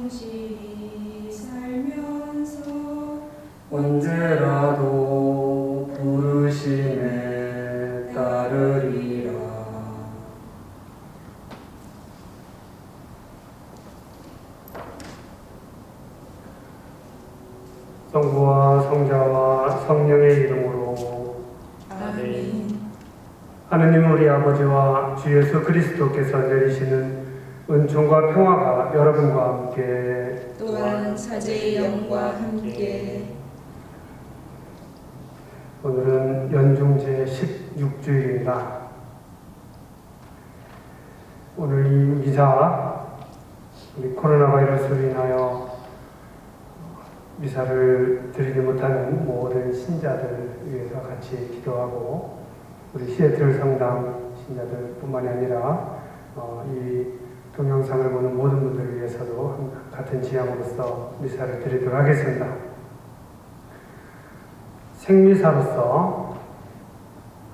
성실히 살면서 언제라도 부르심에 따르리라. 성부와 성자와 성령의 이름으로 아멘. 하느님 우리 아버지와 주 예수 그리스도께서 내리시는 은총과 평화가 여러분과 함께 또한 사제의 영과 함께 오늘은 연중제 16주일입니다. 오늘 이 미사 우리 코로나 바이러스로 인하여 미사를 드리지 못하는 모든 신자들 위해서 같이 기도하고 우리 시애틀 성당 신자들뿐만이 아니라 이 동영상을 보는 모든 분들을 위해서도 같은 지향으로서 미사를 드리도록 하겠습니다. 생미사로서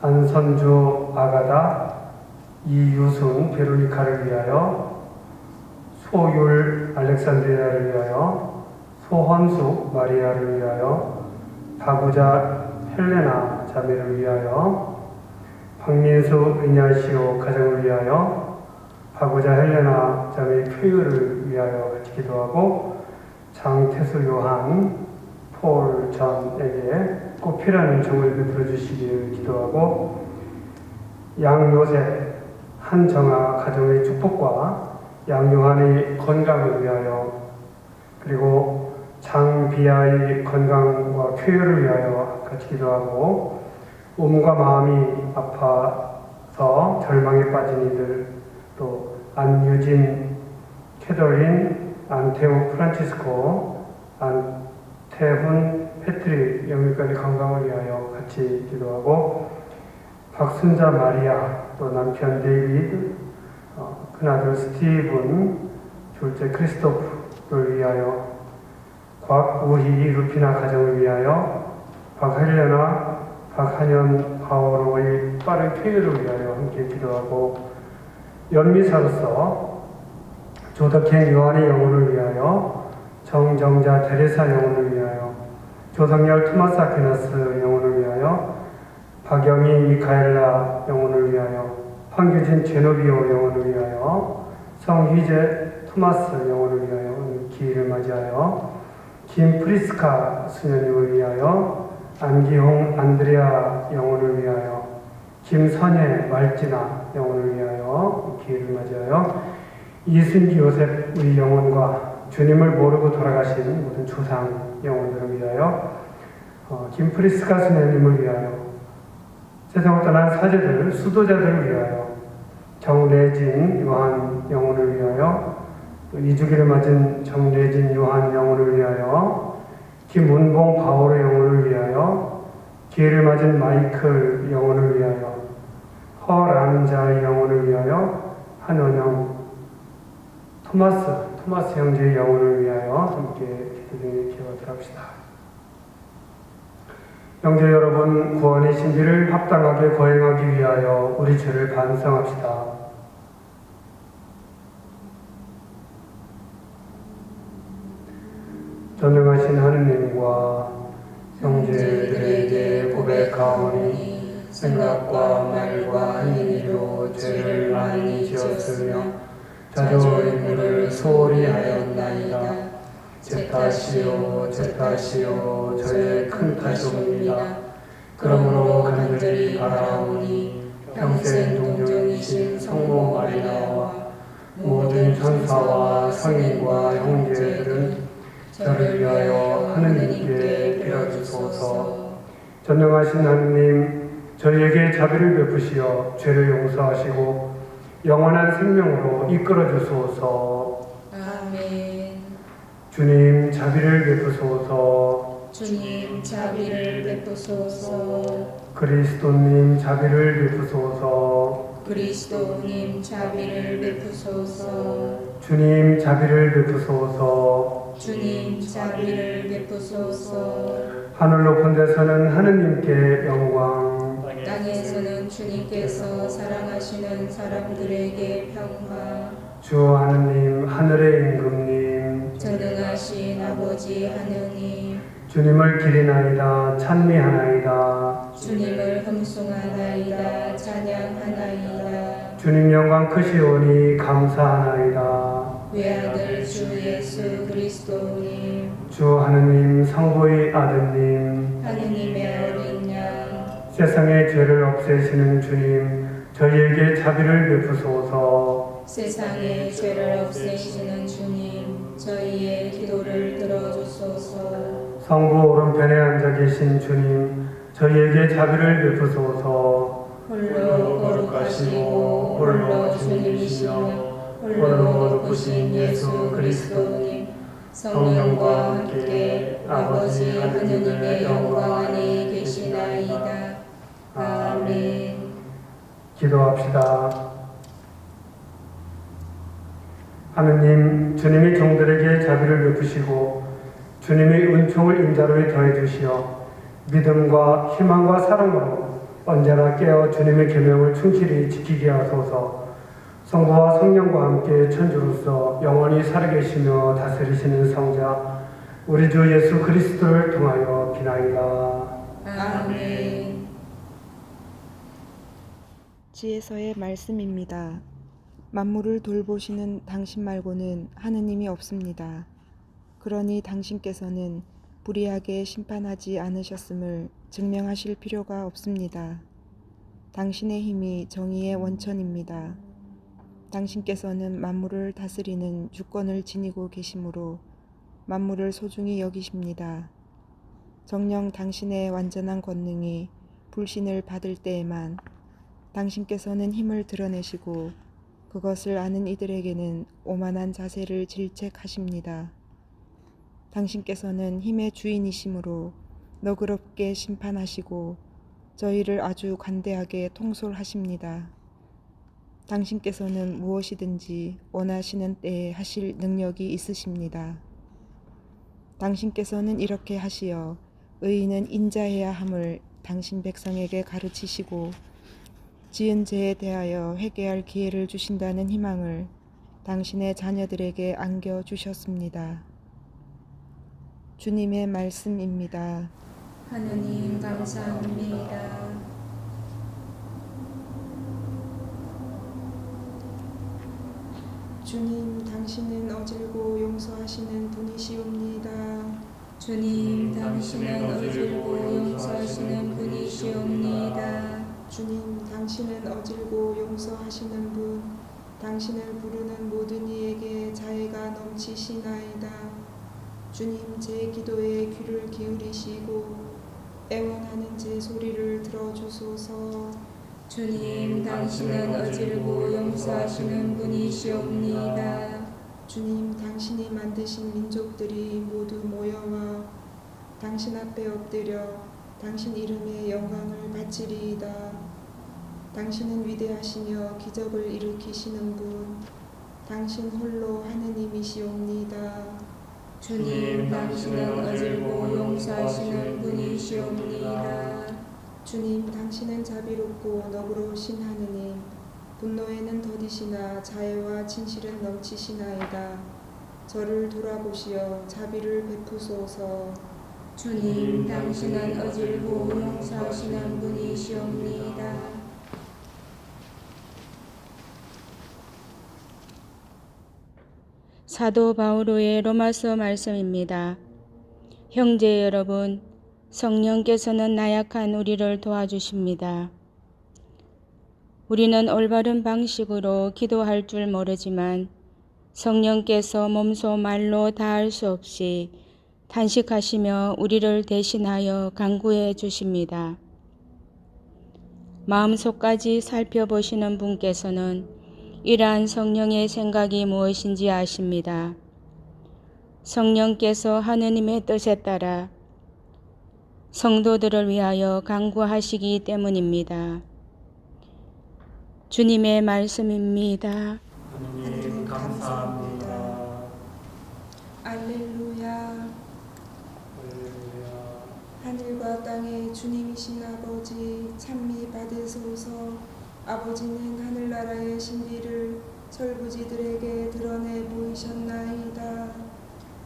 안선주 아가다, 이유승 베로니카를 위하여, 소율 알렉산드리아를 위하여, 소헌숙 마리아를 위하여, 박우자 헬레나 자매를 위하여, 박민수 이냐시오 가정을 위하여, 박우자 헬레나 자매의 쾌유를 위하여 같이 기도하고, 장태수 요한 폴 전에게 꼭 필요한 은총을 베풀어 주시기를 기도하고, 양요셉 한정아 가정의 축복과 양요한의 건강을 위하여, 그리고 장비아의 건강과 쾌유를 위하여 같이 기도하고, 몸과 마음이 아파서 절망에 빠진 이들, 또 안유진, 캐더린, 안테오 프란치스코, 안태훈, 패트릭 영육간의 건강을 위하여 같이 기도하고, 박순자 마리아, 또 남편 데이비드, 큰아들 스티븐, 둘째 크리스토프를 위하여, 곽우희 루피나 가정을 위하여, 박헬레나, 박한현 파오로의 빠른 쾌유를 위하여 함께 기도하고, 연미사로서 조덕행 요한의 영혼을 위하여, 정정자 테레사 영혼을 위하여, 조성열 토마스 아퀴나스 영혼을 위하여, 박영희 미카엘라 영혼을 위하여, 황규진 제노비오 영혼을 위하여, 성휘재 토마스 영혼을 위하여 오늘 기일을 맞이하여, 김프리스카 수녀님을 위하여, 안기홍 안드레아 영혼을 위하여, 김선혜 말지나 영혼을 위하여 기회를 맞이하여, 이순기 요셉 우리 영혼과 주님을 모르고 돌아가신 모든 조상 영혼들을 위하여, 김프리스카 수녀님을 위하여, 세상을 떠난 사제들 수도자들을 위하여, 정래진 요한 영혼을 위하여, 이주기를 맞은 정래진 요한 영혼을 위하여, 김운봉 바오로 영혼을 위하여, 기회를 맞은 마이클 영혼을 위하여, 허란자의 영혼을 위하여, 한원영, 토마스 형제의 영혼을 위하여 함께 기도 중에 기도하도록 합시다. 형제 여러분, 구원의 신비를 합당하게 거행하기 위하여 우리 죄를 반성합시다. 전능하신 하느님과 형제들에게 고백하오니, 생각과 말과 행위로 죄를 많이 지었으며 자조 인물을 소홀히 하였나이다. 제 탓이요 저의 큰 탓이옵니다. 그러므로 간절히 바라오니 평생 동정이신 성모 마리아와 모든 천사와 성인과 형제들은 저를 위하여 하느님께 빌어주소서. 전능하신 하느님, 저희에게 자비를 베푸시어 죄를 용서하시고 영원한 생명으로 이끌어 주소서. 아멘. 주님 자비를 베푸소서. 주님 자비를 베푸소서. 그리스도님 자비를 베푸소서. 그리스도님 자비를 베푸소서. 주님 자비를 베푸소서. 주님 자비를 베푸소서. 하늘 높은 데서는 하느님께 영광, 땅에서는 주님께서 사랑하시는 사람들에게 평화. 주 하느님 하늘의 임금님, 아버지 하느님 주님을 기리나이다 찬미하나이다. 주님을 흠숭하나이다 찬양하나이다 주님 영광 크시오니 감사하나이다. 외아들 주 예수 그리스도님 주 하느님 성부의 아드님 하느님의 어린 양 세상의 죄를 없애시는 주님 저희에게 자비를 베푸소서. 세상의 죄를 없애시는 주님 저희의 기도를 들어주소서 성부 오른편에 앉아 계신 주님 저희에게 자비를 베푸소서. 홀로 거룩하시고 홀로 주님이시며 홀로 높으신 예수 그리스도님 성령과 함께 아버지 하느님의 영광 안에 계시나이다. 아멘. 기도합시다. 하느님, 주님의 종들에게 자비를 베푸시고 주님의 은총을 인자로에 더해 주시어 믿음과 희망과 사랑으로 언제나 깨어 주님의 계명을 충실히 지키게 하소서. 성부와 성령과 함께 천주로서 영원히 살아계시며 다스리시는 성자 우리 주 예수 그리스도를 통하여 비나이다. 아멘. 지혜서의 말씀입니다. 만물을 돌보시는 당신 말고는 하느님이 없습니다. 그러니 당신께서는 불의하게 심판하지 않으셨음을 증명하실 필요가 없습니다. 당신의 힘이 정의의 원천입니다. 당신께서는 만물을 다스리는 주권을 지니고 계시므로 만물을 소중히 여기십니다. 정녕 당신의 완전한 권능이 불신을 받을 때에만 당신께서는 힘을 드러내시고 그것을 아는 이들에게는 오만한 자세를 질책하십니다. 당신께서는 힘의 주인이시므로 너그럽게 심판하시고 저희를 아주 관대하게 통솔하십니다. 당신께서는 무엇이든지 원하시는 때에 하실 능력이 있으십니다. 당신께서는 이렇게 하시어 의인은 인자해야 함을 당신 백성에게 가르치시고 지은 죄에 대하여 회개할 기회를 주신다는 희망을 당신의 자녀들에게 안겨주셨습니다. 주님의 말씀입니다. 하느님 감사합니다. 주님, 당신은 어질고 용서하시는 분이시옵니다. 주님 당신은 어질고 용서하시는 분이시옵니다. 주님, 당신은 어질고 용서하시는 분, 당신을 부르는 모든 이에게 자애가 넘치시나이다. 주님, 제 기도에 귀를 기울이시고 애원하는 제 소리를 들어주소서. 주님 당신은 어질고 용서하시는 분이시옵니다. 주님, 당신이 만드신 민족들이 모두 모여와 당신 앞에 엎드려 당신 이름의 영광을 바치리이다. 당신은 위대하시며 기적을 일으키시는 분, 당신 홀로 하느님이시옵니다. 주님 당신은 어질고 용서하시는 분이시옵니다. 주님, 당신은 자비롭고 너그러우신 하느님, 분노에는 더디시나 자애와 진실은 넘치시나이다. 저를 돌아보시어 자비를 베푸소서. 주님 당신은 어질고 용서하시는 분이시옵니다. 사도 바오로의 로마서 말씀입니다. 형제 여러분, 성령께서는 나약한 우리를 도와주십니다. 우리는 올바른 방식으로 기도할 줄 모르지만 성령께서 몸소 말로 다할 수 없이 탄식하시며 우리를 대신하여 간구해 주십니다. 마음속까지 살펴보시는 분께서는 이러한 성령의 생각이 무엇인지 아십니다. 성령께서 하느님의 뜻에 따라 성도들을 위하여 간구하시기 때문입니다. 주님의 말씀입니다. 하느님 감사합니다. 알렐루야. 하늘과 땅의 주님이신 아버지, 찬미 받으소서. 아버지는 하늘나라의 신비를 철부지들에게 드러내 보이셨나이다.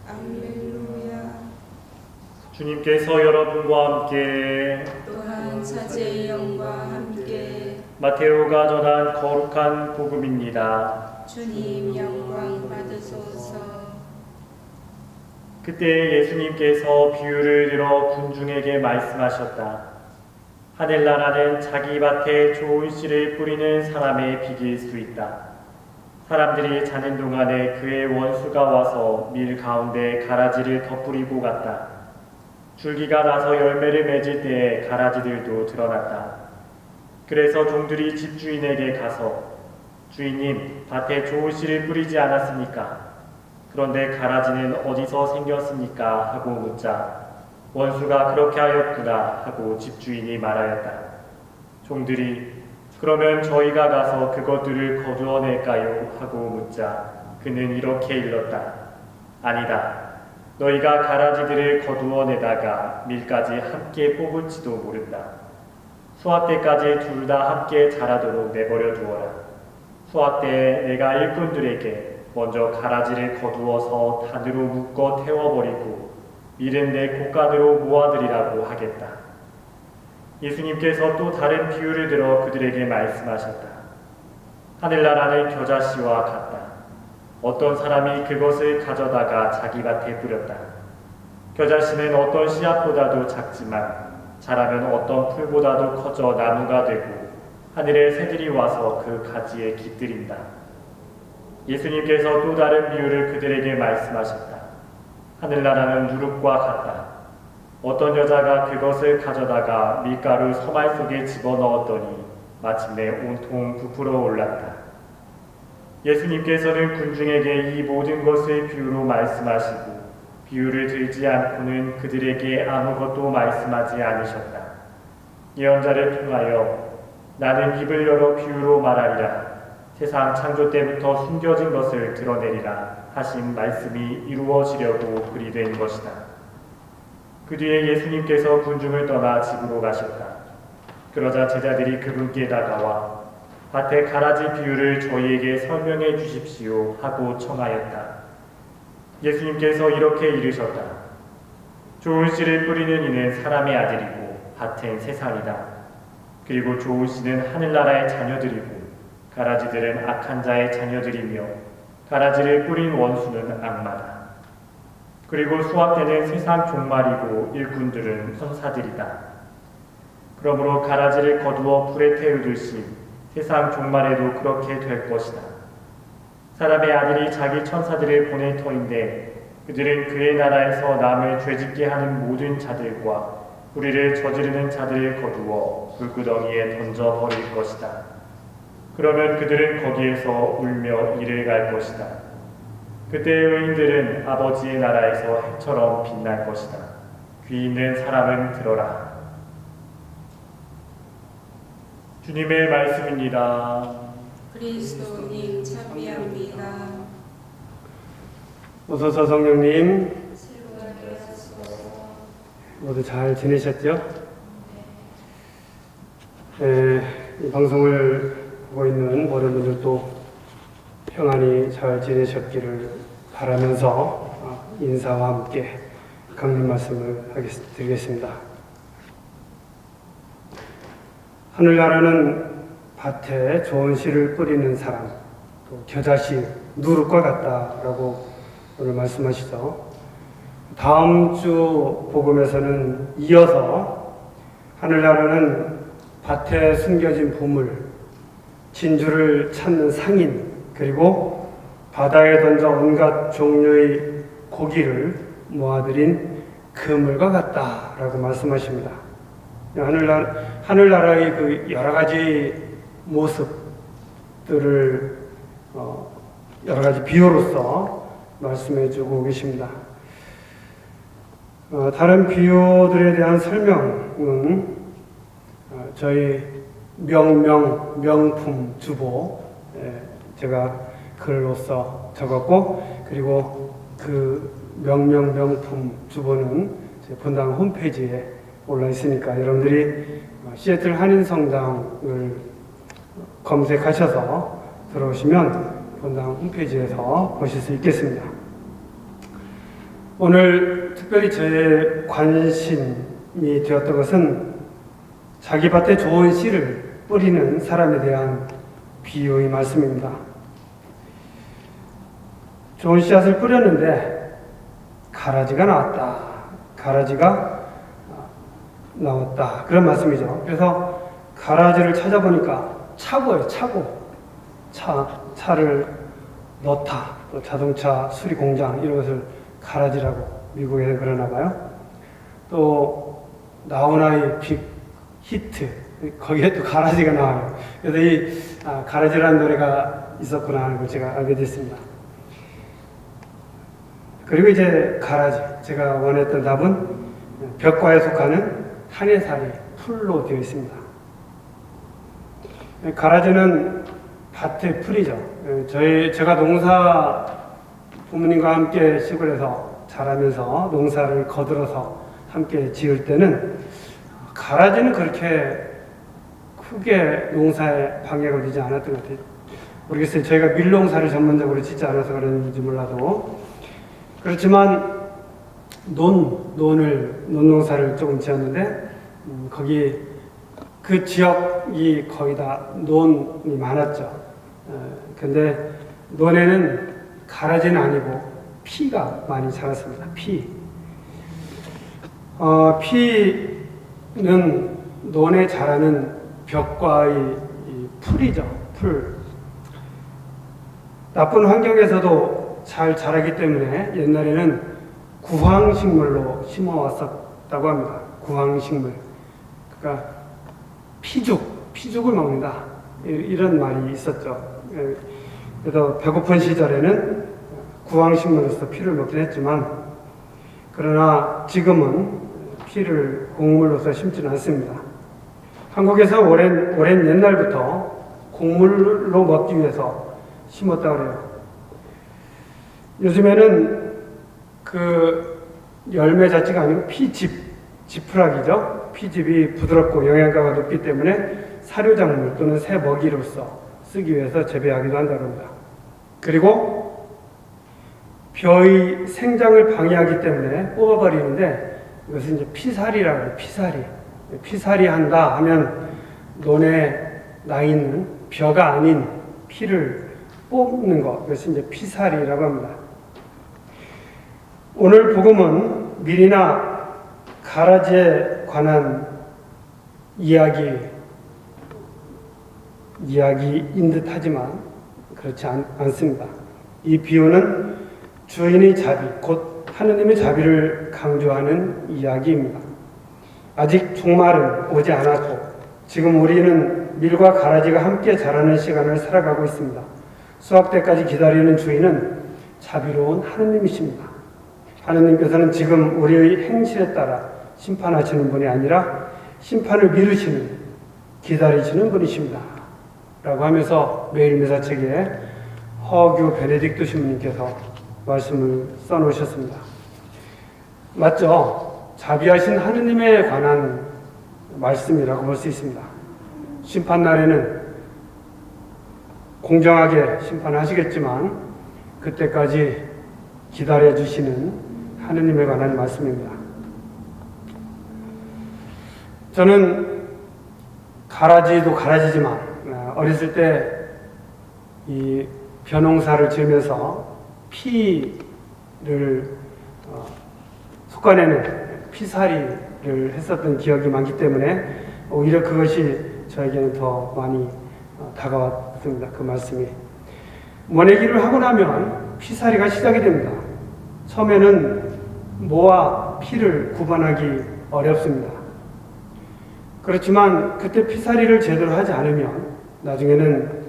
알렐루야. 주님께서 여러분과 함께 또한 사제의 영과 함께 마테오가 전한 거룩한 복음입니다. 주님 영광 받으소서. 그때 예수님께서 비유를 들어 군중에게 말씀하셨다. 하늘나라는 자기 밭에 좋은 씨를 뿌리는 사람의 비길 수 있다. 사람들이 자는 동안에 그의 원수가 와서 밀 가운데 가라지를 덧뿌리고 갔다. 줄기가 나서 열매를 맺을 때에 가라지들도 드러났다. 그래서 종들이 집주인에게 가서 주인님, 밭에 좋은 씨를 뿌리지 않았습니까? 그런데 가라지는 어디서 생겼습니까? 하고 묻자 원수가 그렇게 하였구나 하고 집주인이 말하였다. 종들이 그러면 저희가 가서 그것들을 거두어낼까요? 하고 묻자 그는 이렇게 일렀다. 아니다. 너희가 가라지들을 거두어내다가 밀까지 함께 뽑을지도 모른다. 수확 때까지 둘 다 함께 자라도록 내버려 두어라. 수확 때에 내가 일꾼들에게 먼저 가라지를 거두어서 단으로 묶어 태워버리고 밀은 내 곡간으로 모아들이라고 하겠다. 예수님께서 또 다른 비유를 들어 그들에게 말씀하셨다. 하늘나라는 겨자씨와 같다. 어떤 사람이 그것을 가져다가 자기 밭에 뿌렸다. 겨자씨는 어떤 씨앗보다도 작지만 자라면 어떤 풀보다도 커져 나무가 되고 하늘의 새들이 와서 그 가지에 깃들인다. 예수님께서 또 다른 비유를 그들에게 말씀하셨다. 하늘나라는 누룩과 같다. 어떤 여자가 그것을 가져다가 밀가루 서말 속에 집어넣었더니 마침내 온통 부풀어 올랐다. 예수님께서는 군중에게 이 모든 것을 비유로 말씀하시고 비유를 들지 않고는 그들에게 아무것도 말씀하지 않으셨다. 예언자를 통하여 나는 입을 열어 비유로 말하리라. 세상 창조 때부터 숨겨진 것을 드러내리라 하신 말씀이 이루어지려고 그리 된 것이다. 그 뒤에 예수님께서 군중을 떠나 집으로 가셨다. 그러자 제자들이 그분께 다가와 밭의 가라지 비유를 저희에게 설명해 주십시오 하고 청하였다. 예수님께서 이렇게 이르셨다. 좋은 씨를 뿌리는 이는 사람의 아들이고 밭은 세상이다. 그리고 좋은 씨는 하늘나라의 자녀들이고 가라지들은 악한 자의 자녀들이며 가라지를 뿌린 원수는 악마다. 그리고 수확 때는 세상 종말이고 일꾼들은 천사들이다. 그러므로 가라지를 거두어 불에 태우듯이 세상 종말에도 그렇게 될 것이다. 사람의 아들이 자기 천사들을 보낼 터인데 그들은 그의 나라에서 남을 죄짓게 하는 모든 자들과 불의를 저지르는 자들을 거두어 불구덩이에 던져 버릴 것이다. 그러면 그들은 거기에서 울며 이를 갈 것이다. 그때 의인들은 아버지의 나라에서 해처럼 빛날 것이다. 귀 있는 사람은 들어라. 주님의 말씀입니다. 그리스도님 참여합니다. 어서서 성령님 모두 잘 지내셨죠? 이 방송을 보고 있는 모든 분들도 평안히 잘 지내셨기를 바라면서 인사와 함께 강림 말씀을 드리겠습니다. 하늘나라는 밭에 좋은 씨를 뿌리는 사람, 또 겨자씨, 누룩과 같다라고 오늘 말씀하시죠. 다음 주 복음에서는 이어서 하늘나라는 밭에 숨겨진 보물, 진주를 찾는 상인, 그리고 바다에 던져 온갖 종류의 고기를 모아들인 그물과 같다라고 말씀하십니다. 하늘나라의 그 여러 가지 모습들을 여러 가지 비유로서 말씀해주고 계십니다. 다른 비유들에 대한 설명은 저희 명품 주보 제가 글로써 적었고, 그리고 그 명품 주보는 제 본당 홈페이지에 올라 있으니까 여러분들이 시애틀 한인성당을 검색하셔서 들어오시면 본당 홈페이지에서 보실 수 있겠습니다. 오늘 특별히 제 관심이 되었던 것은 자기 밭에 좋은 씨를 뿌리는 사람에 대한 비유의 말씀입니다. 좋은 씨앗을 뿌렸는데 가라지가 나왔다. 가라지가 나왔다. 그런 말씀이죠. 그래서 가라지를 찾아보니까 차고예요. 차고. 차를 넣다. 또 자동차 수리 공장 이런 것을 가라지라고 미국에서 그러나 봐요. 또 나훈아의 빅 히트 거기에 또 가라지가 나와요. 그래서 이 가라지라는 노래가 있었구나 하는 걸 제가 알게 됐습니다. 그리고 이제 가라지 제가 원했던 답은 벽과에 속하는 한해살이 풀로 되어 있습니다. 가라지는 밭의 풀이죠. 제가 농사 부모님과 함께 시골에서 자라면서 농사를 거들어서 함께 지을 때는 가라지는 그렇게 크게 농사에 방해가 되지 않았던 것 같아요. 모르겠어요. 저희가 밀농사를 전문적으로 짓지 않아서 그런지 몰라도. 그렇지만 논농사를 조금 지었는데 거기 그 지역이 거의 다 논이 많았죠. 근데 논에는 가라지는 아니고 피가 많이 자랐습니다. 피는 논에 자라는 벽과의 풀이죠. 풀. 나쁜 환경에서도 잘 자라기 때문에 옛날에는 구황식물로 심어왔었다고 합니다. 구황식물. 그러니까 피죽을 먹는다. 이런 말이 있었죠. 그래서 배고픈 시절에는 구황식물로서 피를 먹긴 했지만, 그러나 지금은 피를 곡물로서 심지는 않습니다. 한국에서 오랜 옛날부터 곡물로 먹기 위해서 심었다고 해요. 요즘에는 그 열매 자체가 아니고 지푸라기죠. 피집이 부드럽고 영양가가 높기 때문에 사료작물 또는 새 먹이로서 쓰기 위해서 재배하기도 한다고 합니다. 그리고 벼의 생장을 방해하기 때문에 뽑아버리는데 이것은 이제 피살이라고 해요. 피살이 한다 하면 논에 나 있는 벼가 아닌 피를 뽑는 것, 그것이 이제 피살이라고 합니다. 오늘 복음은 밀이나 가라지에 관한 이야기인 듯 하지만 그렇지 않습니다. 이 비유는 주인의 자비, 곧 하느님의 자비를 강조하는 이야기입니다. 아직 종말은 오지 않았고 지금 우리는 밀과 가라지가 함께 자라는 시간을 살아가고 있습니다. 수확 때까지 기다리는 주인은 자비로운 하느님이십니다. 하느님께서는 지금 우리의 행실에 따라 심판하시는 분이 아니라 심판을 미루시는, 기다리시는 분이십니다. 라고 하면서 매일 매사책에 허규 베네딕토 신부님께서 말씀을 써놓으셨습니다. 맞죠? 자비하신 하느님에 관한 말씀이라고 볼 수 있습니다. 심판날에는 공정하게 심판하시겠지만 그때까지 기다려주시는 하느님에 관한 말씀입니다. 저는 가라지도 가라지지만 어렸을 때 이 벼농사를 지으면서 피를 솎아내는 피살이를 했었던 기억이 많기 때문에 오히려 그것이 저에게는 더 많이 다가왔습니다. 그 말씀이. 모내기를 하고 나면 피살이가 시작이 됩니다. 처음에는 모와 피를 구분하기 어렵습니다. 그렇지만 그때 피살이를 제대로 하지 않으면 나중에는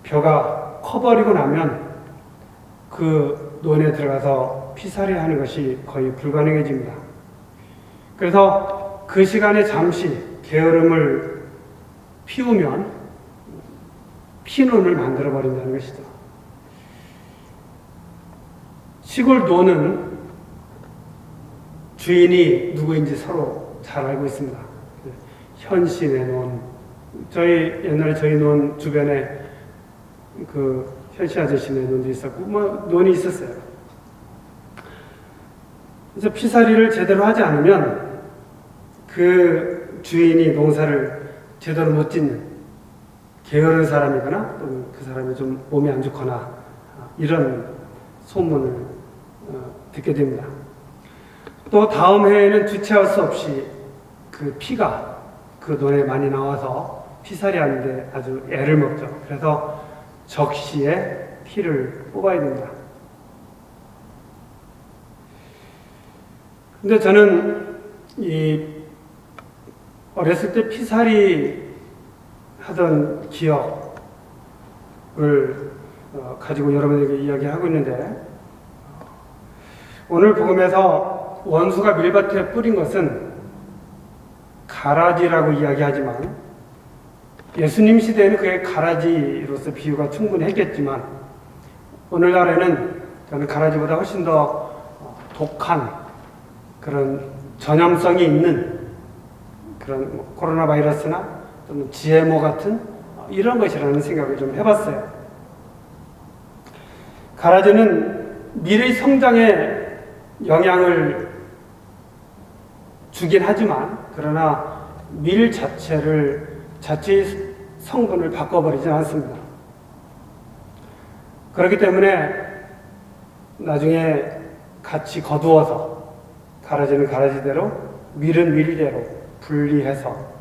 벼가 커버리고 나면 그 논에 들어가서 피살이 하는 것이 거의 불가능해집니다. 그래서 그 시간에 잠시 게으름을 피우면 피눈을 만들어버린다는 것이죠. 시골 논은 주인이 누구인지 서로 잘 알고 있습니다. 현신의 논. 옛날에 저희 논 주변에 그 현신 아저씨네 논도 있었고, 논이 있었어요. 그래서 피살이를 제대로 하지 않으면 그 주인이 농사를 제대로 못 짓는 게으른 사람이거나 또는 그 사람이 좀 몸이 안 좋거나 이런 소문을 듣게 됩니다. 또 다음 해에는 주체할 수 없이 그 피가 그 논에 많이 나와서 피살이 하는데 아주 애를 먹죠. 그래서 적시에 피를 뽑아야 됩니다. 근데 저는 이 어렸을 때 피살이 하던 기억을 가지고 여러분에게 이야기하고 있는데, 오늘 복음에서 원수가 밀밭에 뿌린 것은 가라지라고 이야기하지만 예수님 시대에는 그게 가라지로서 비유가 충분히 했겠지만 오늘날에는 저는 가라지보다 훨씬 더 독한 그런 전염성이 있는 그런 코로나 바이러스나 또는 GMO 같은 이런 것이라는 생각을 좀 해봤어요. 가라지는 밀의 성장에 영향을 주긴 하지만 그러나 밀 자체의 성분을 바꿔버리지 않습니다. 그렇기 때문에 나중에 같이 거두어서 가라지는 가라지대로 밀은 밀대로 분리해서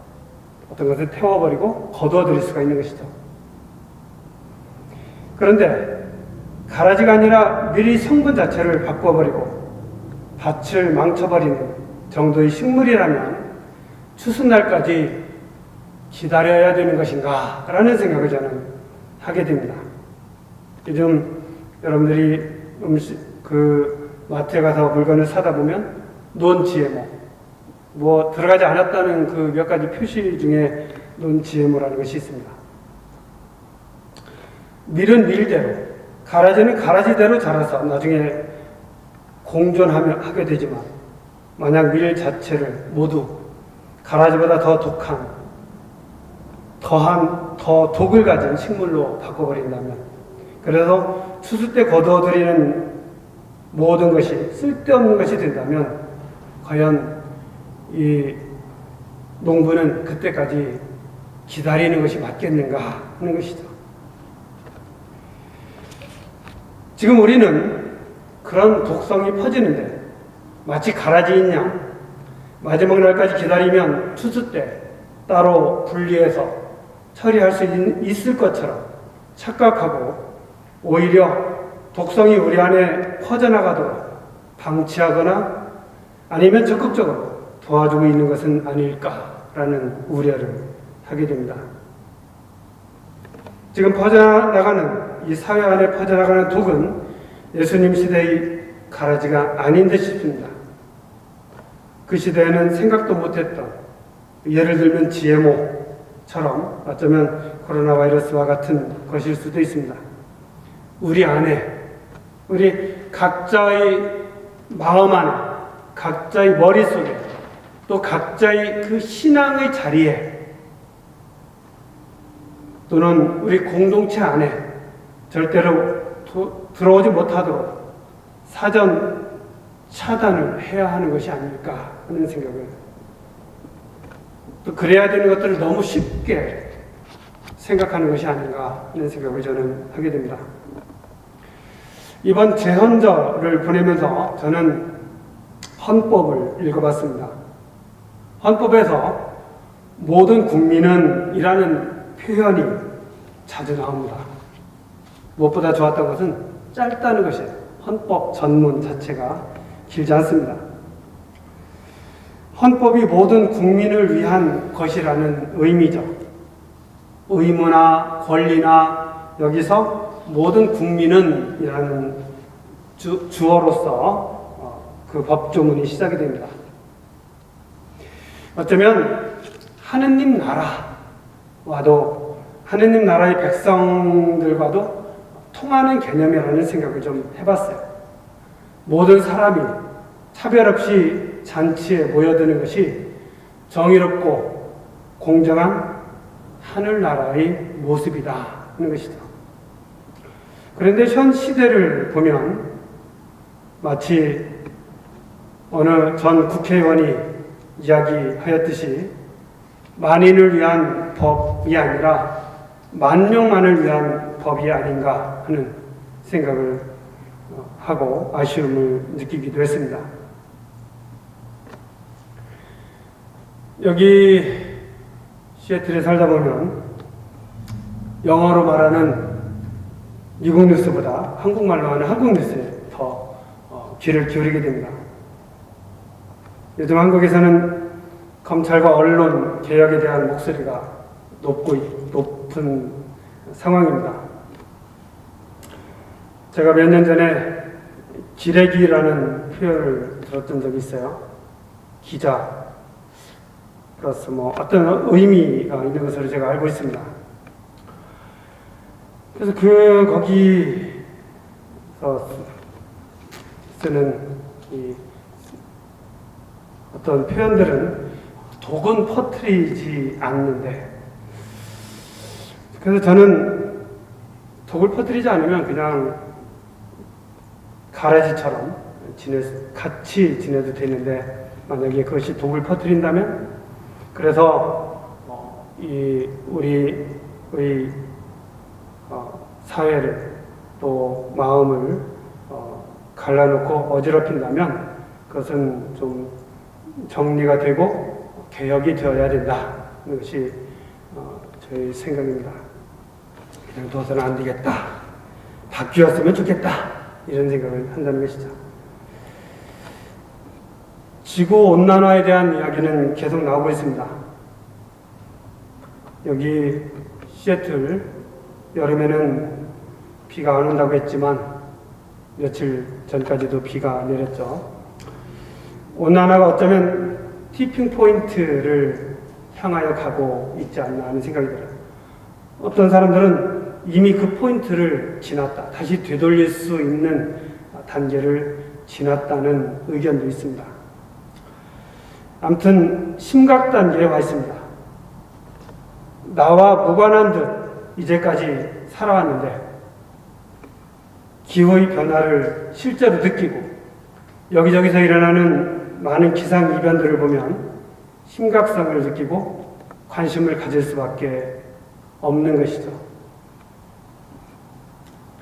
어떤 것을 태워버리고 거두어들일 수가 있는 것이죠. 그런데 가라지가 아니라 밀의 성분 자체를 바꿔버리고 밭을 망쳐버리는 정도의 식물이라면 추수날까지 기다려야 되는 것인가 라는 생각을 저는 하게 됩니다. 요즘 여러분들이 마트에 가서 물건을 사다 보면 논 GMO, 들어가지 않았다는 그 몇 가지 표시 중에 논 GMO라는 것이 있습니다. 밀은 밀대로, 가라지는 가라지대로 자라서 나중에 공존하게 되지만 만약 밀 자체를 모두 가라지보다 더 독한, 더 독을 가진 식물로 바꿔버린다면, 그래서 추수 때 거두어들이는 모든 것이 쓸데없는 것이 된다면 과연 이 농부는 그때까지 기다리는 것이 맞겠는가 하는 것이죠. 지금 우리는 그런 독성이 퍼지는데 마치 가라지인 양 마지막 날까지 기다리면 추수 때 따로 분리해서 처리할 수 있을 것처럼 착각하고 오히려 독성이 우리 안에 퍼져나가도록 방치하거나 아니면 적극적으로 도와주고 있는 것은 아닐까라는 우려를 하게 됩니다. 지금 퍼져나가는 이 사회 안에 퍼져나가는 독은 예수님 시대의 가라지가 아닌 듯 싶습니다. 그 시대에는 생각도 못했던, 예를 들면 GMO처럼 어쩌면 코로나 바이러스와 같은 것일 수도 있습니다. 우리 안에, 우리 각자의 마음 안에, 각자의 머릿속에, 또 각자의 그 신앙의 자리에, 또는 우리 공동체 안에 절대로 들어오지 못하도록 사전 차단을 해야 하는 것이 아닐까 하는 생각을, 또 그래야 되는 것들을 너무 쉽게 생각하는 것이 아닌가 하는 생각을 저는 하게 됩니다. 이번 제헌절을 보내면서 저는 헌법을 읽어봤습니다. 헌법에서 모든 국민은 이라는 표현이 자주 나옵니다. 무엇보다 좋았던 것은 짧다는 것이에요. 헌법 전문 자체가 길지 않습니다. 헌법이 모든 국민을 위한 것이라는 의미죠. 의무나 권리나 여기서 모든 국민은 이라는 주어로서 그 법조문이 시작이 됩니다. 어쩌면 하느님 나라와도, 하느님 나라의 백성들과도 통하는 개념이라는 생각을 좀 해봤어요. 모든 사람이 차별 없이 잔치에 모여드는 것이 정의롭고 공정한 하늘나라의 모습이다 하는 것이죠. 그런데 현 시대를 보면 마치 어느 전 국회의원이 이야기하였듯이 만인을 위한 법이 아니라 만명만을 위한 법이 아닌가 하는 생각을 하고 아쉬움을 느끼기도 했습니다. 여기 시애틀에 살다 보면 영어로 말하는 미국 뉴스보다 한국말로 하는 한국 뉴스에 더 귀를 기울이게 됩니다. 요즘 한국에서는 검찰과 언론 개혁에 대한 목소리가 높은 상황입니다. 제가 몇 년 전에 기레기라는 표현을 들었던 적이 있어요. 기자 플러스 어떤 의미가 있는 것으로 제가 알고 있습니다. 그래서 거기서 쓰는 이 어떤 표현들은 독은 퍼뜨리지 않는데, 그래서 저는 독을 퍼뜨리지 않으면 그냥 가라지처럼 같이 지내도 되는데, 만약에 그것이 독을 퍼뜨린다면, 그래서 우리의 사회를 또 마음을 갈라놓고 어지럽힌다면 그것은 좀 정리가 되고 개혁이 되어야 된다. 이것이 저의 생각입니다. 그냥 둬서는 안 되겠다. 바뀌었으면 좋겠다. 이런 생각을 한다는 것이죠. 지구온난화에 대한 이야기는 계속 나오고 있습니다. 여기 시애틀 여름에는 비가 안 온다고 했지만 며칠 전까지도 비가 내렸죠. 온난화가 어쩌면 티핑 포인트를 향하여 가고 있지 않나 하는 생각이 들어요. 어떤 사람들은 이미 그 포인트를 지났다, 다시 되돌릴 수 있는 단계를 지났다는 의견도 있습니다. 아무튼 심각 단계에 와 있습니다. 나와 무관한 듯 이제까지 살아왔는데 기후의 변화를 실제로 느끼고 여기저기서 일어나는 많은 기상 이변들을 보면 심각성을 느끼고 관심을 가질 수밖에 없는 것이죠.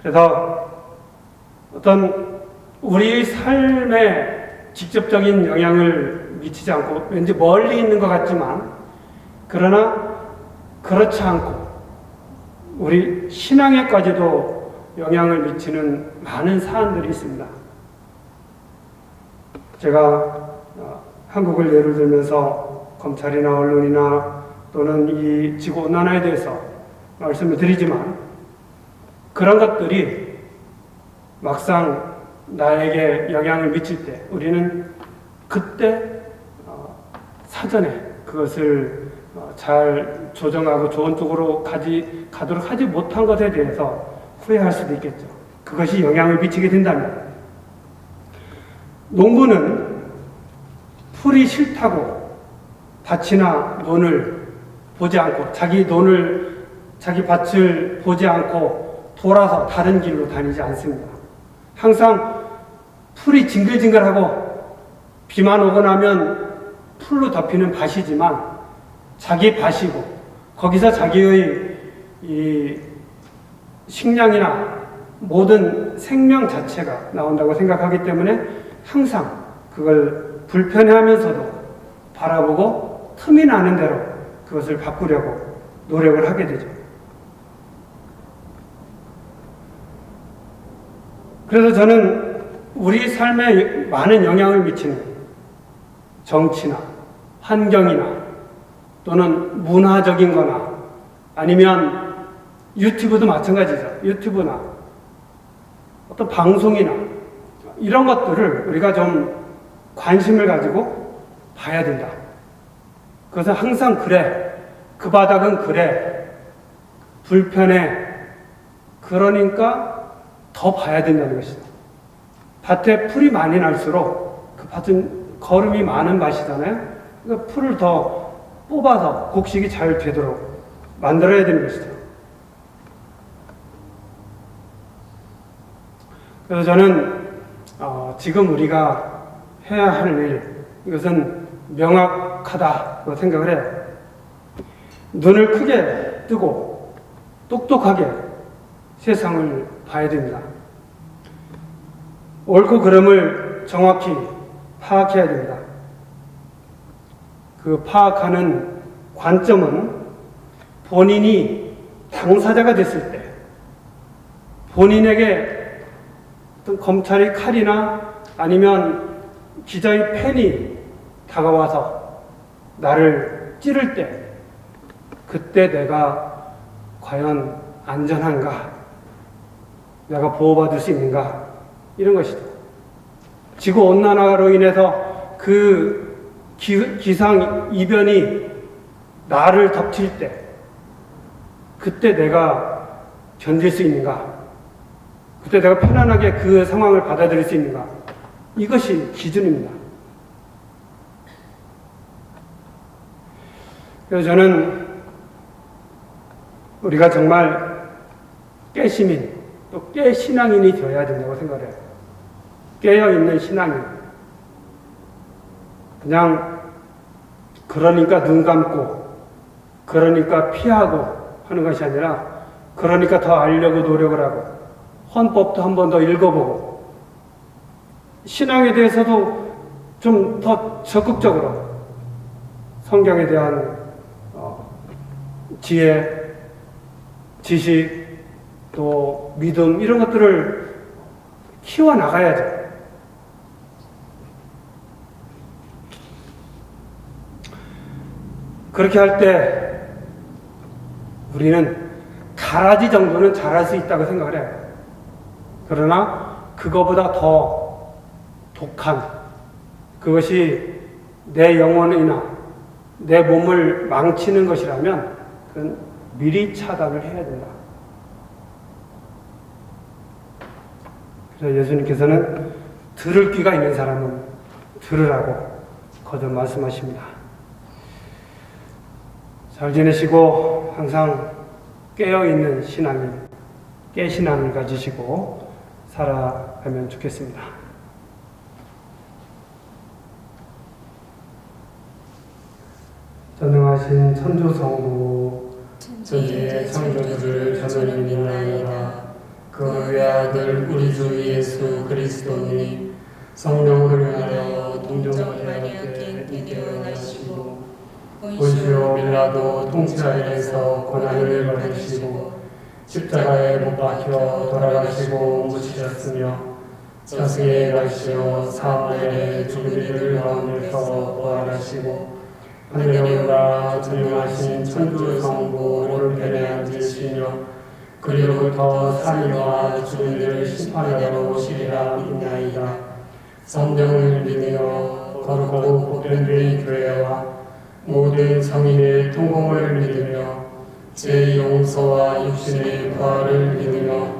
그래서 어떤 우리의 삶에 직접적인 영향을 미치지 않고 왠지 멀리 있는 것 같지만, 그러나 그렇지 않고 우리 신앙에까지도 영향을 미치는 많은 사안들이 있습니다. 제가 한국을 예를 들면서 검찰이나 언론이나 또는 이 지구온난화에 대해서 말씀을 드리지만, 그런 것들이 막상 나에게 영향을 미칠 때 우리는 그때 사전에 그것을 잘 조정하고 좋은 쪽으로 가도록 하지 못한 것에 대해서 후회할 수도 있겠죠. 그것이 영향을 미치게 된다면, 농부는 풀이 싫다고 밭이나 논을 보지 않고 자기 밭을 보지 않고 돌아서 다른 길로 다니지 않습니다. 항상 풀이 징글징글하고 비만 오고 나면 풀로 덮이는 밭이지만 자기 밭이고 거기서 자기의 이 식량이나 모든 생명 자체가 나온다고 생각하기 때문에 항상 그걸 불편해하면서도 바라보고 틈이 나는 대로 그것을 바꾸려고 노력을 하게 되죠. 그래서 저는 우리 삶에 많은 영향을 미치는 정치나 환경이나 또는 문화적인 거나 아니면 유튜브도 마찬가지죠. 유튜브나 어떤 방송이나 이런 것들을 우리가 좀 관심을 가지고 봐야 된다. 그래서 항상 그래, 그 바닥은 그래, 불편해, 그러니까 더 봐야 된다는 것이죠. 밭에 풀이 많이 날수록 그 밭은 거름이 많은 밭이잖아요. 그러니까 풀을 더 뽑아서 곡식이 잘 되도록 만들어야 되는 것이죠. 그래서 저는 지금 우리가 해야 할 일, 이것은 명확하다고 생각을 해요. 눈을 크게 뜨고 똑똑하게 세상을 봐야 됩니다. 옳고 그름을 정확히 파악해야 됩니다. 그 파악하는 관점은 본인이 당사자가 됐을 때, 본인에게 어떤 검찰의 칼이나 아니면 기자의 펜이 다가와서 나를 찌를 때, 그때 내가 과연 안전한가? 내가 보호받을 수 있는가? 이런 것이죠. 지구온난화로 인해서 그 기상이변이 나를 덮칠 때, 그때 내가 견딜 수 있는가? 그때 내가 편안하게 그 상황을 받아들일 수 있는가? 이것이 기준입니다. 그래서 저는 우리가 정말 깨시민, 또 깨신앙인이 되어야 된다고 생각해요. 깨어있는 신앙인. 그냥 그러니까 눈 감고, 그러니까 피하고 하는 것이 아니라, 그러니까 더 알려고 노력을 하고, 헌법도 한 번 더 읽어보고, 신앙에 대해서도 좀 더 적극적으로 성경에 대한 지혜, 지식, 또 믿음, 이런 것들을 키워나가야죠. 그렇게 할 때 우리는 가라지 정도는 잘할 수 있다고 생각을 해요. 그러나 그거보다 더 독한, 그것이 내 영혼이나 내 몸을 망치는 것이라면 그건 미리 차단을 해야 된다. 그래서 예수님께서는 들을 귀가 있는 사람은 들으라고 거듭 말씀하십니다. 잘 지내시고 항상 깨어있는 신앙인, 깨신앙을 가지시고 살아가면 좋겠습니다. 전능하신 천주성부, 천지의 창조주를 저는 믿나이다. 그 외아들 우리 주 예수 그리스도님 성령으로 인하여 동정 마리아께 태어나시고 본시오 빌라도 통치 아래에서 고난을 받으시고 십자가에 못 박혀 돌아가시고 묻히셨으며 저승에 가시어 사흘에 죽은 이들 가운데서 부활하시고 하늘에 올라 전능하신 천주 성부 오른편에 앉으시며 그리로부터 산이와 죽은 이를 심판하러 오시리라 믿나이다. 성령을 믿으며 거룩하고 복된 교회와 모든 성인의 통공을 믿으며 제 용서와 육신의 부활을 믿으며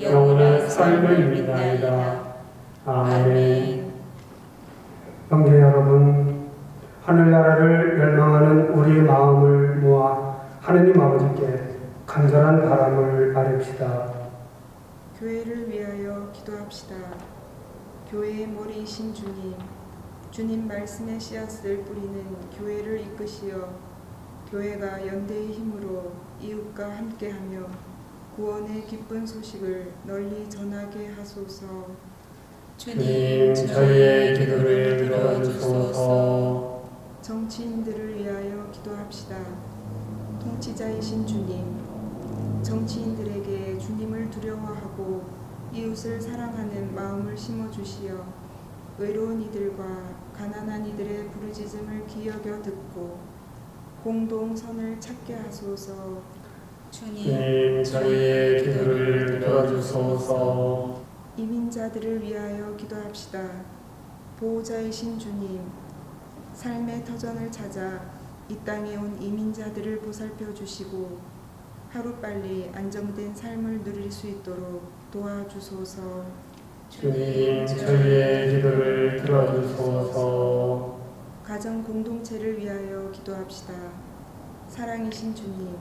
영원한 삶을 믿나이다. 아멘. 형제 여러분, 하늘나라를 열망하는 우리 마음을 모아 하느님 아버지께 간절한 바람을 아뢰읍시다. 교회를 위하여 기도합시다. 교회의 머리이신 주님, 주님 말씀의 씨앗을 뿌리는 교회를 이끄시어 교회가 연대의 힘으로 이웃과 함께하며 구원의 기쁜 소식을 널리 전하게 하소서. 주님 저희의 기도를 들어주소서. 정치인들을 위하여 기도합시다. 통치자이신 주님, 정치인들에게 주님을 두려워하고 이웃을 사랑하는 마음을 심어주시어 외로운 이들과 가난한 이들의 부르짖음을 귀여겨 듣고 공동선을 찾게 하소서. 주님 저희의 기도를 들어주소서. 이민자들을 위하여 기도합시다. 보호자이신 주님, 삶의 터전을 찾아 이 땅에 온 이민자들을 보살펴 주시고 하루빨리 안정된 삶을 누릴 수 있도록 도와주소서. 주님 저희의 기도를 들어주소서. 가정 공동체를 위하여 기도합시다. 사랑이신 주님,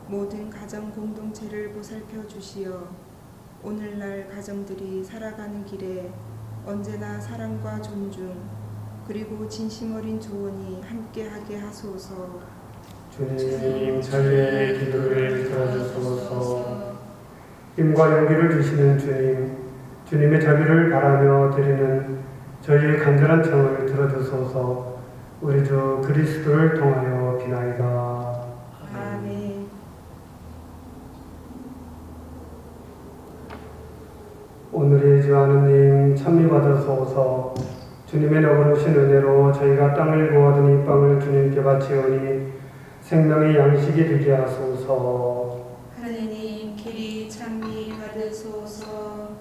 모든 가정 공동체를 보살펴 주시어 오늘날 가정들이 살아가는 길에 언제나 사랑과 존중 그리고 진심 어린 조언이 함께하게 하소서. 주님 저희의 기도를 들어주소서. 힘과 용기를 주시는 주님, 주님의 자비를 바라며 드리는 저희의 간절한 청을 들어주소서. 우리 주 그리스도를 통하여 비나이다. 아멘. 오늘의 주 하느님 찬미 받으소서. 주님의 너그러우신 은혜로 저희가 땅을 구하더니 이 빵을 주님께 바치오니 생명의 양식이 되게 하소서. 하느님 길이 찬미 받으소서.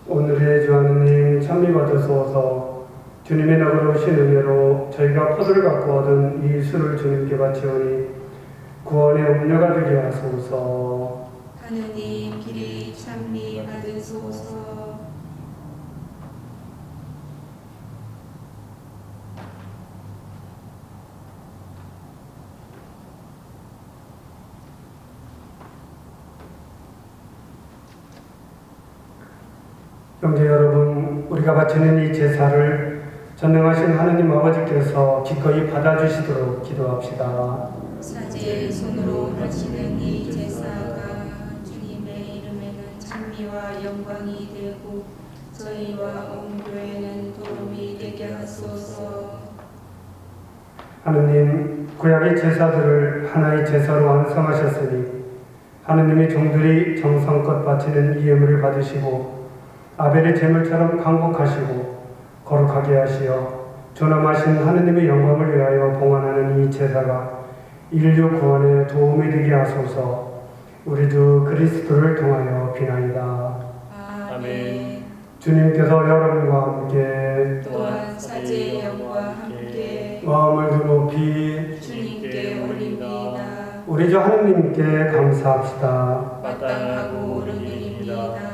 오늘의 주 하느님 찬미 받으소서. 주님의 너그러우신 은혜로 저희가 포도를 갖고 얻은 이 술을 주님께 바치오니 구원의 음료가 되게 하소서. 하느님 길이 찬미 받으소서. 형제 여러분, 우리가 바치는 이 제사를 전능하신 하느님 아버지께서 기꺼이 받아주시도록 기도합시다. 사제의 손으로 바치는 이 제사가 주님의 이름에는 찬미와 영광이 되고 저희와 온 교회는 도움이 되게 하소서. 하느님, 구약의 제사들을 하나의 제사로 완성하셨으니 하느님의 종들이 정성껏 바치는 이 예물을 받으시고 아벨의 제물처럼 강복하시고 거룩하게 하시어 존엄하신 하느님의 영광을 위하여 봉헌하는 이 제사가 인류 구원에 도움이 되게 하소서. 우리 주 그리스도를 통하여 비나이다. 아멘. 주님께서 여러분과 함께 또한 사제의 영과 함께 마음을 높이 주님께 올립니다. 우리 주 하느님께 감사합시다. 마땅하고 옳은 일입니다.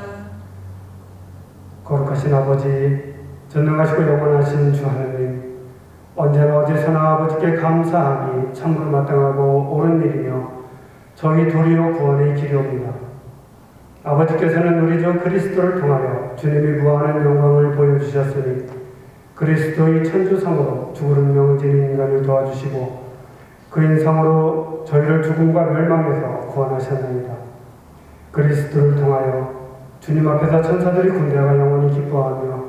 거룩하신 아버지, 전능하시고 영원하신 주 하느님, 언제나 어디서나 아버지께 감사함이 참으로 마땅하고 옳은 일이며 저희 도리어 구원의 길이옵니다. 아버지께서는 우리 주 그리스도를 통하여 주님이 부활한 영광을 보여주셨으니 그리스도의 천주성으로 죽을 운명을 지닌 인간을 도와주시고 그 인성으로 저희를 죽음과 멸망에서 구원하셨나이다. 그리스도를 통하여 주님 앞에서 천사들이 군대가 영원히 기뻐하며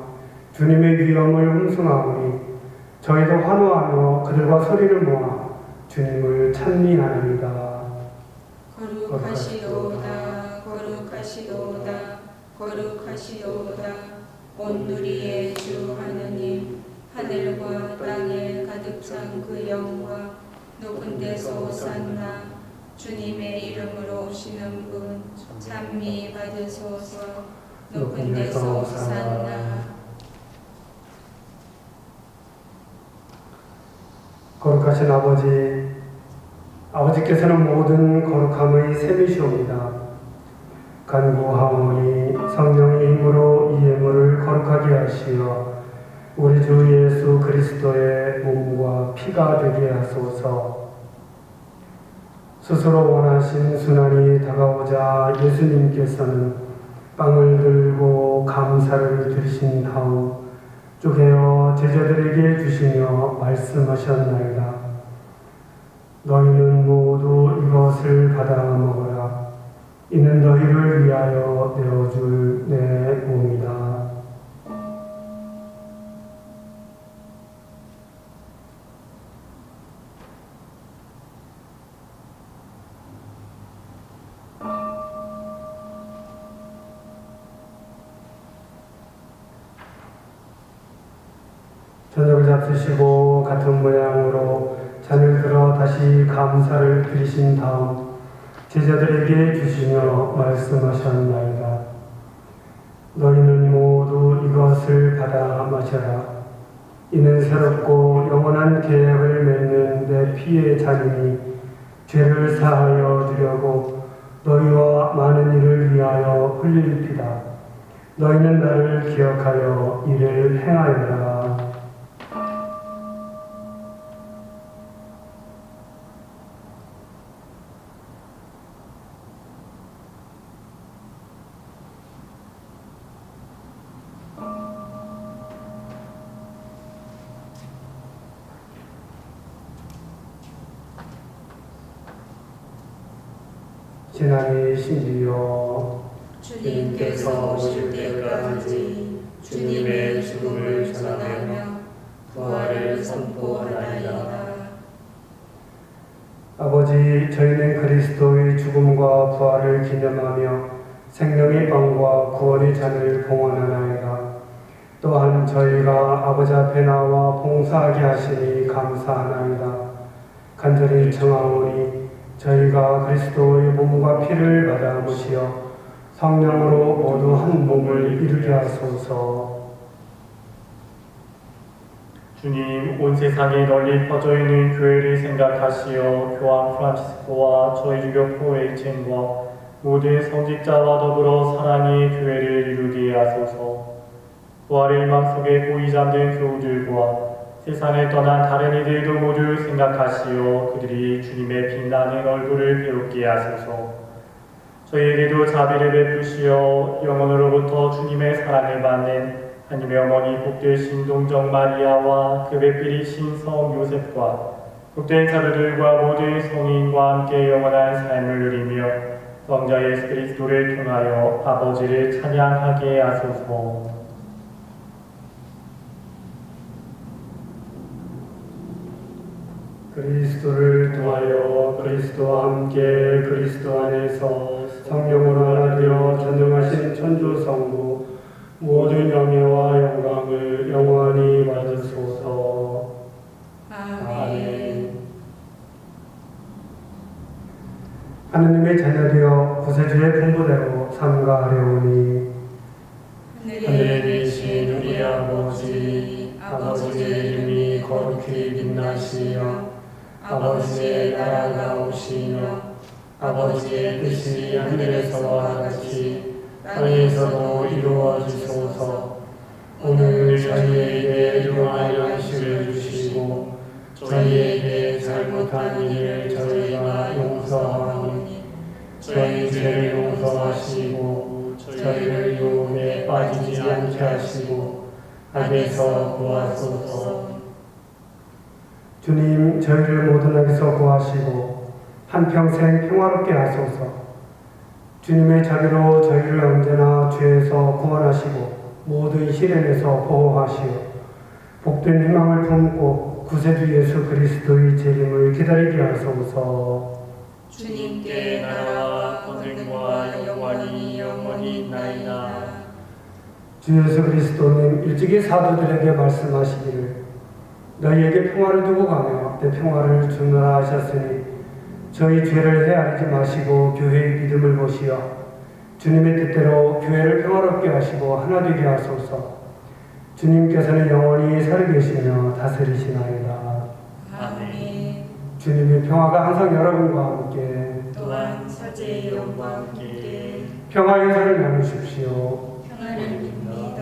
주님의 위엄을 음승하오니 저희도 환호하며 그들과 소리를 모아 주님을 찬미하나이다. 거룩하시도다 거룩하시도다 거룩하시도다 온누리의 주 하느님 하늘과 땅에 가득 찬 그 영광 높은 데서 오산나 주님의 이름으로 오시는 분 찬미 받으소서. 높은 데서 오산나. 거룩하신 아버지, 아버지께서는 모든 거룩함의 셈이시옵니다. 간구하오니 성령의 힘으로 이 예물을 거룩하게 하시어 우리 주 예수 그리스도의 몸과 피가 되게 하소서. 스스로 원하신 순환이 다가오자 예수님께서는 빵을 들고 감사를 드리신 다음 쪼개어 제자들에게 주시며 말씀하셨나이다. 너희는 모두 이것을 받아 먹어라. 이는 너희를 위하여 내어줄 내 몸이다. 저녁을 잡수시고 같은 모양으로 잔을 들어 다시 감사를 드리신 다음 제자들에게 주시며 말씀하셨나이다. 너희는 모두 이것을 받아 마셔라. 이는 새롭고 영원한 계약을 맺는 내 피의 잔이니 죄를 사하여 주려고 너희와 많은 이를 위하여 흘릴 피다. 너희는 나를 기억하여 이를 행하여라. 지난이 심지어 주님께서 오실 때까지 주님의 죽음을 전하며 부활을 선포하나이다. 아버지, 저희는 그리스도의 죽음과 부활을 기념하며 생명의 빵과 구원의 잔을 봉헌하나이다. 또한 저희가 아버지 앞에 나와 봉사하게 하시니 감사하나이다. 간절히 청하오니 저희가 그리스도의 몸과 피를 받아 보시어 성령으로 모두 한 몸을 이루게 하소서. 주님, 온 세상에 널리 퍼져 있는 교회를 생각하시어 교황 프란치스코와 저희 주교 포에이첸과 모든 성직자와 더불어 사랑의 교회를 이루게 하소서. 부활의 희망 속에 고이 잠든 교우들과 세상을 떠난 다른 이들도 모두 생각하시어 그들이 주님의 빛나는 얼굴을 배우게 하소서. 저희에게도 자비를 베푸시어 영원으로부터 주님의 사랑을 받는 하나님의 어머니 복되신 동정 마리아와 그 배필이신 성 요셉과 복된 자들과 모든 성인과 함께 영원한 삶을 누리며 성자 예수 그리스도를 통하여 아버지를 찬양하게 하소서. 그리스도를 통하여 그리스도와 함께 그리스도 안에서 성령으로 하나 되어 전능하신 천주성부 모든 영예와 영광을 영원히 받으소서. 아멘. 하느님의 자녀되어 구세주의 분부대로 삼가하려오니 하늘에 계신 우리 아버지의 이름이 거룩히 빛나시며 아버지의 나라가 오시며 아버지의 뜻이 하늘에서와 같이 땅에서도 이루어지소서. 오늘 저희에게 일용할 양식을 주시고 저희에게 잘못한 일을 저희가 용서하오니 저희 죄를 용서하시고 저희를 유혹에 빠지지 않게 하시고 악에서 구하소서. 주님, 저희를 모든 악에서 구하시고 한평생 평화롭게 하소서. 주님의 자비로 저희를 언제나 죄에서 구원하시고 모든 시련에서 보호하시어 복된 희망을 품고 구세주 예수 그리스도의 재림을 기다리게 하소서. 주님께 나라와 권능과 영광이 영원히 있나이다. 주 예수 그리스도님 일찍이 사도들에게 말씀하시기를 너희에게 평화를 두고 가며 내 평화를 주노라 하셨으니 저희 죄를 헤아리지 마시고 교회의 믿음을 보시어 주님의 뜻대로 교회를 평화롭게 하시고 하나 되게 하소서. 주님께서는 영원히 살아계시며 다스리시나이다. 아멘. 주님의 평화가 항상 여러분과 함께 또한 사제의 영과 함께 평화의 선을 나누십시오. 평화를 빕니다.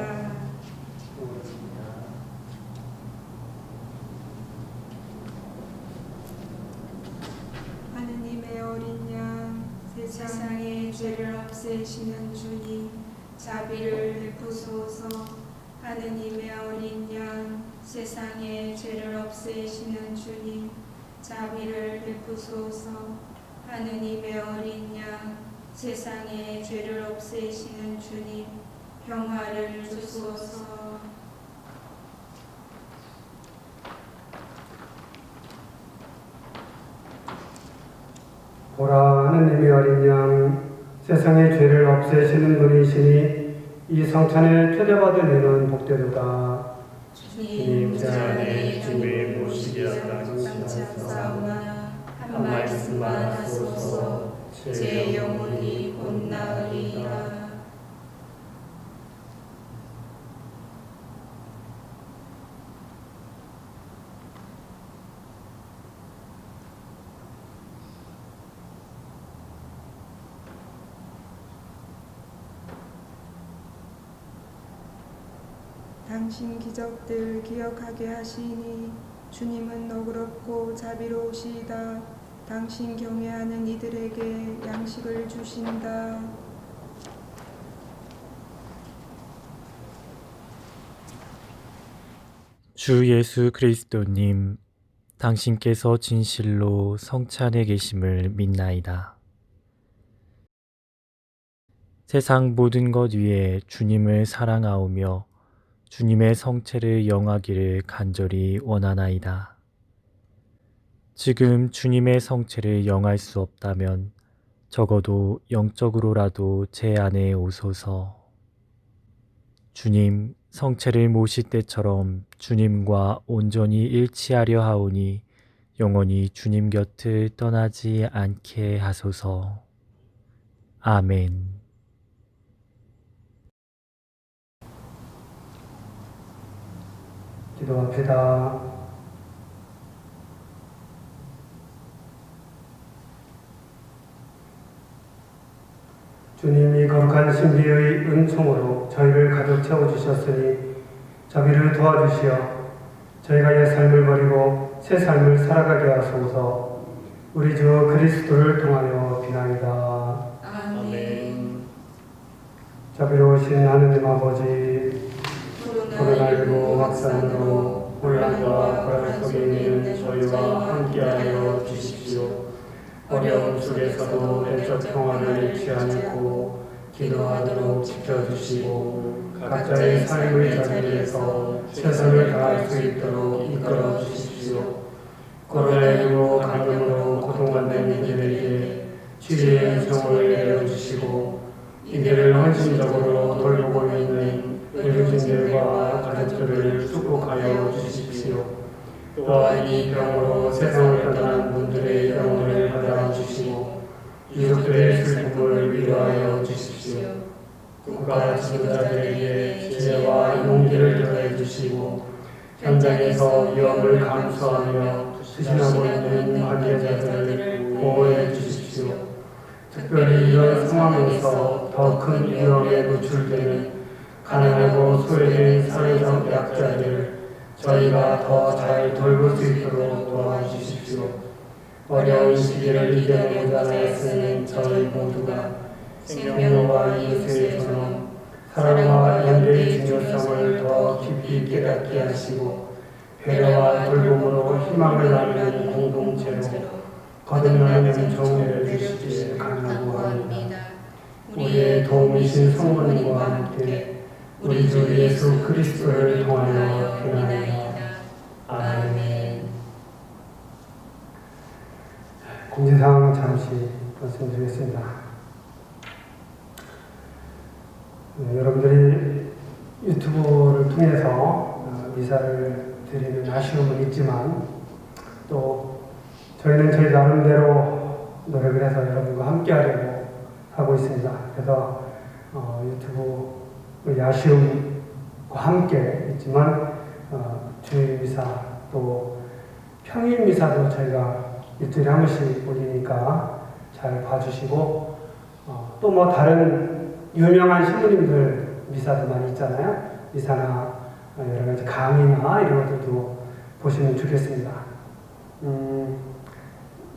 하느님의 어린 양 세상의 죄를 없애시는 주님, 자비를 베푸소서. 하느님의 어린 양, 세상의 죄를 없애시는 주님, 자비를 베푸소서. 하느님의 어린 양, 세상의 죄를 없애시는 주님, 평화를 주소서. 보라, 하느님의 어린 양, 세상의 죄를 없애시는 분이시니 이 성찬에 초대받은 이는 복되도다. 주님, 그 안에 주님의 모시기 않사오나 한 말씀만 하소서. 제 영혼이 곧 나으리이다. 당신 기적들 기억하게 하시니 주님은 너그럽고 자비로우시다. 당신 경외하는 이들에게 양식을 주신다. 주 예수 그리스도님, 당신께서 진실로 성찬에 계심을 믿나이다. 세상 모든 것 위에 주님을 사랑하오며 주님의 성체를 영하기를 간절히 원하나이다. 지금 주님의 성체를 영할 수 없다면 적어도 영적으로라도 제 안에 오소서. 주님, 성체를 모실 때처럼 주님과 온전히 일치하려 하오니 영원히 주님 곁을 떠나지 않게 하소서. 아멘. 기도합시다. 주님이 거룩한 신비의 은총으로 저희를 가득 채워주셨으니 자비를 도와주시어 저희가 옛 삶을 버리고 새 삶을 살아가게 하소서. 우리 주 그리스도를 통하여 비나이다. 아멘. 자비로우신 하느님 아버지, 푸른 알고 확산으로 혼란과 불안 속에 있는 저희와 함께하여 주십시오. 어려움 속에서도 내적 평화를 잃지 않고 기도하도록 지켜주시고 각자의 삶의 자리에서 최선을 다할 수 있도록 이끌어 주십시오. 코로나19 감염으로 고통받는 이들에게 치료의 은총을 내려주시고 이들을 헌신적으로 돌보고 있는 의료진들과 가족들을 축복하여 주십시오. 또한 이 병으로 세상을 떠난 분들의 영혼을 받아주시고 유족들의 슬픔을 위로하여 주십시오. 국가 지도자들에게 지혜와 용기를 더해 주시고 현장에서 위험을 감수하며 수신하고 있는 관계자들을 보호해 주십시오. 특별히 이런 상황에서 더 큰 위험에 노출되는 가난하고 소외된 사회적 약자들을 저희가 더 잘 돌볼 수 있도록 도와주십시오. 어려운 시기를 이겨내고자 애쓰는 저희 모두가 생명과 이웃의 존엄, 사랑과 연대의 중요성을 더 깊이 깨닫게 하시고 배려와 돌봄으로 희망을 나누는 공동체로 거듭나는 종을 주시길 간구합니다. 우리의 도움이신 성모님과 함께 우리 주 예수 그리스도를 통하여 비나이다. 아멘. 공지사항 잠시 말씀드리겠습니다. 여러분들이 유튜브를 통해서 미사를 드리는 아쉬움은 있지만 또 저희는 저희 나름대로 노력을 해서 여러분과 함께 하려고 하고 있습니다. 그래서 유튜브의 아쉬움과 함께 있지만 주일 미사 또 평일 미사도 저희가 일주일에 한 번씩 올리니까 잘 봐주시고 또 뭐 다른 유명한 신부님들 미사도 많이 있잖아요. 미사나 여러 가지 강의나 이런 것들도 보시면 좋겠습니다.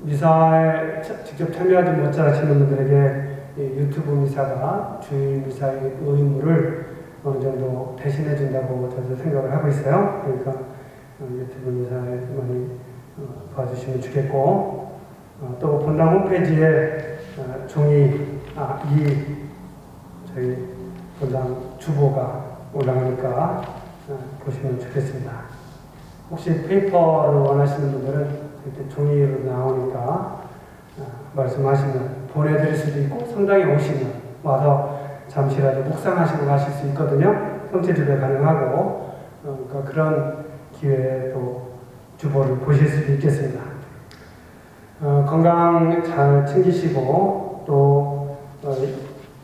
미사에 직접 참여하지 못하시는 분들에게 유튜브 미사가 주일 미사의 의무를 어느 정도 대신해 준다고 저도 생각을 하고 있어요. 그러니까 유튜브 미사에 많이 봐주시면 좋겠고 또 본당 홈페이지에 종이 저희 본당 주보가 올라가니까 보시면 좋겠습니다. 혹시 페이퍼를 원하시는 분들은 이렇게 종이로 나오니까 말씀하시면 보내드릴 수도 있고 성당에 오시면 와서 잠시라도 묵상하시고 가실 수 있거든요. 성체 주배 가능하고 그러니까 그런 기회에 또 주보를 보실 수도 있겠습니다. 건강 잘 챙기시고 또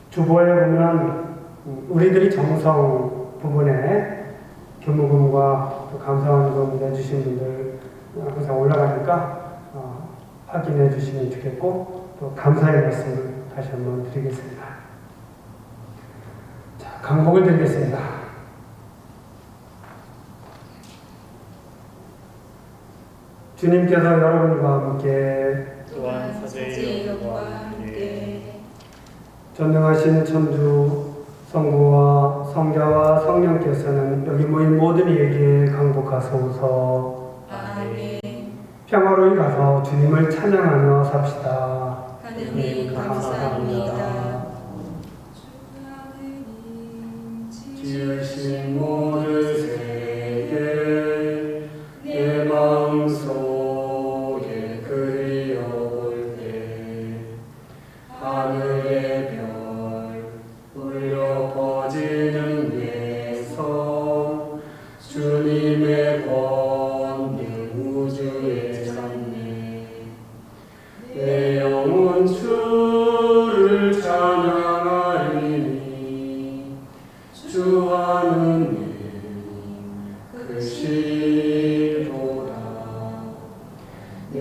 주보에 보면 우리들이 정성 부분에 교무금과 또 감사원금 내주신 분들 항상 올라가니까 확인해 주시면 좋겠고 또 감사의 말씀을 다시 한번 드리겠습니다. 자, 강복을 드리겠습니다. 주님께서 여러분과 함께 또한 사제의 영과 함께 전능하신 천주 성부와 성자와 성령께서는 여기 모인 모든 이에게 강복하소서. 아멘. 평화로이 가서 주님을 찬양하며 삽시다. 하느님 감사합니다.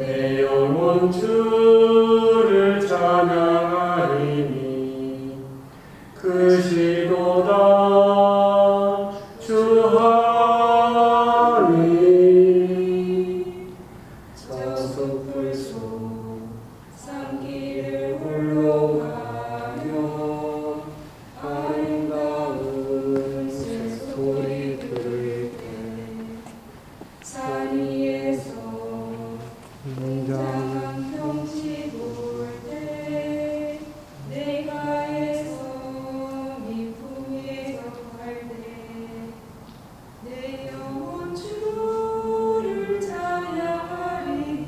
내 영혼 주를 찬양하리니 크시도다 주하니 자석불소 산길을 홀로 가며 아름다운 새소리 들을 때 산 위에서 웅장한 경치 볼 때 내가에서 미풍에서 갈 때 내 영혼 주를 찬양하리니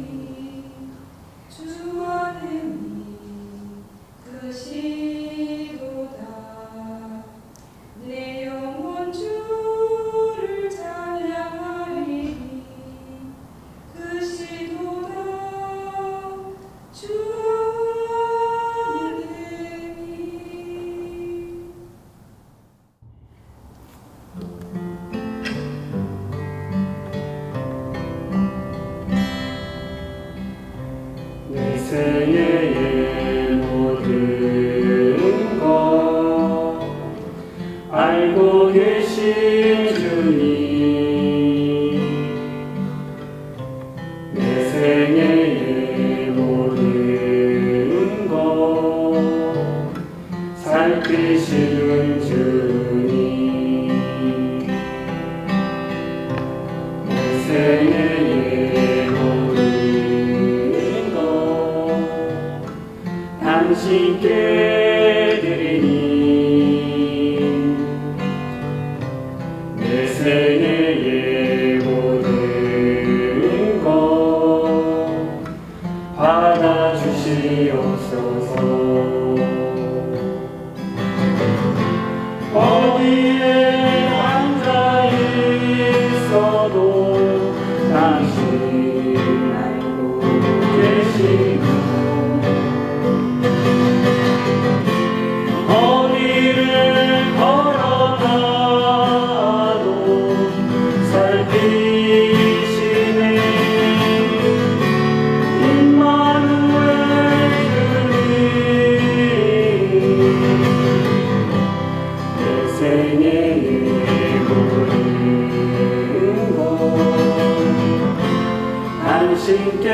주 안에니 크시도다 내 영혼 주를 찬양하리니 크시도다 주 안에니 내 생애의 모든 것 알고 계신 주님 내 생애의 모든 것 살피시는 주님 내 생애의 모든 것 당신께 드리니 내 생애의 모든 것 받아주시옵소서 어디에 앉아 있어도 당신 알고 계시고 어디를 걸어가도 살피시네 임마누엘 주님 내 생애의 모든 것 당신께